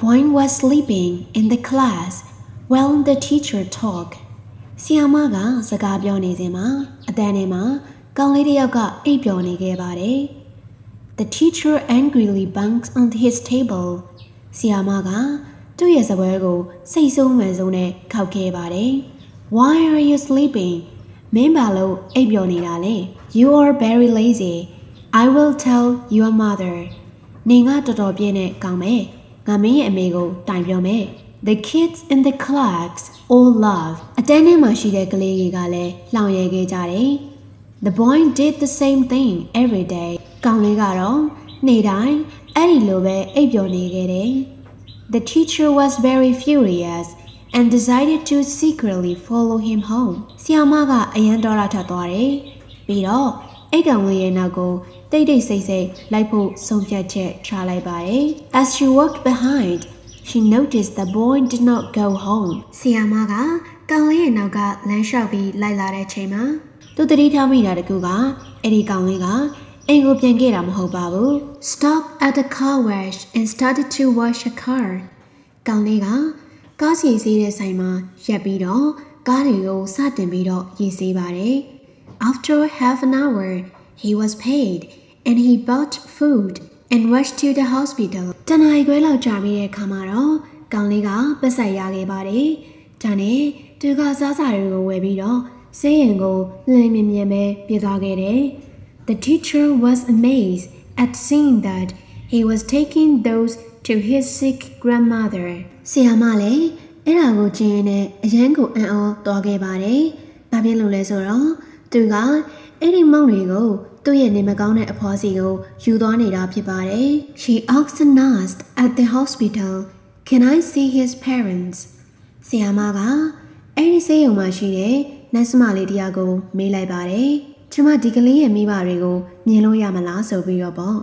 boy was sleeping in the class while the teacher talked. ဆီယာမကစကားပြောနေစဉ်မှာအတန်းထဲမှာကောင်လေးတစ်ယောက်ကအိပ်ပျော်နေခဲ့ပါတယ်။ The teacher angrily banged on his table. ဆီယာမကသူ့ရဲ့စားပွဲကိုစိတ်ဆိုးမှန်ဆုံးနဲ့ခောက်ခဲ့ပါတယ်။ Why are you sleeping? မင်းဘာလို့အိပ်ပျော်နေတာလဲ You are very lazy. I will tell your mother. နေငါတော်တော်ပြည့်နဲ့ကောင်းမယ်။ငါမင်းရဲ့အမေကိုတိုင်ပြောမယ်။ The kids in the class all laughed. အတန်းထဲမှာရှိတဲ့ကလေးတွေကလည်းလှောင်ရဲခဲ့ကြတယ်။ The boy did the same thing every day. ကောင်လေးကတော့နေ့တိုင်းအဲ့ဒီလိုပဲအိပ်ပျော်နေခဲ့တယ်။ The teacher was very furious and decided to secretly follow him home. ဆီယာမကအရန်ဒေါသထွက်သွားတယ်။ပြီးတော့အဲ့ကောင်လေးရဲ့နောက်ကိုတိတ်တိတ်ဆိတ်ဆိတ်လိုက်ဖို့ဆုံးဖြတ်ချက်ချလိုက်ပါတယ်။ As she walked behind, she noticed the boy did not go home. ဆီယာမကကောင်လေးရဲ့နောက်ကလမ်းလျှောက်ပြီးလိုက်လာတဲ့ချိန်မှာသူသတိထားမိတာတကူကအဲ့ဒီကောင်လေးကအိမ်ကိုပြန်ခဲ့တာမဟုတ်ပါဘူး။ Stopped at the car wash and started to wash a car. ကောင်လေးကကားစီဆေးတဲ့ဆိုင်မှာရပ်ပြီးတော့ကားတွေကိုစတင်ပြီးတော့ရေဆေးပါတယ်။ After half an hour, he was paid and he bought food and rushed to the hospital. တနားရီခွဲလောက်ကြာပြီးတဲ့အခါမှာတော့ကောင်လေးကပတ်ဆက်ရခဲ့ပါတယ်။ဒါနဲ့သူကစားစာတွေကိုဝယ်ပြီးတော့ဆေးရုံကိုလင်းမြင်မြန်ပဲပြေးသွားခဲ့တယ်။ The teacher was amazed at seeing that he was taking those to his sick grandmother. ဆီယာမလည်းအဲ့ဒါကိုကြည့်ရင်လည်းအရန်ကိုအံ့ဩသွားခဲ့ပါတယ်။ဘာဖြစ်လို့လဲဆိုတော့သူကအဲ့ဒီမုံတွေကိုသူ့ရဲ့နေမကောင်းတဲ့အဖွားစီကိုယူသွားနေတာဖြစ်ပါတယ်။ She asked the nurse at the hospital, "Can I see his parents?" ဆီယာမကအဲ့ဒီဆေးရုံမှာရှိတဲ့နတ်စမလေးတရားကိုမေးလိုက်ပါတယ်။ကျမဒီကလေးရဲ့မိဘတွေကိုမြင်လို့ရမလားဆိုပြီးတော့ပေါ့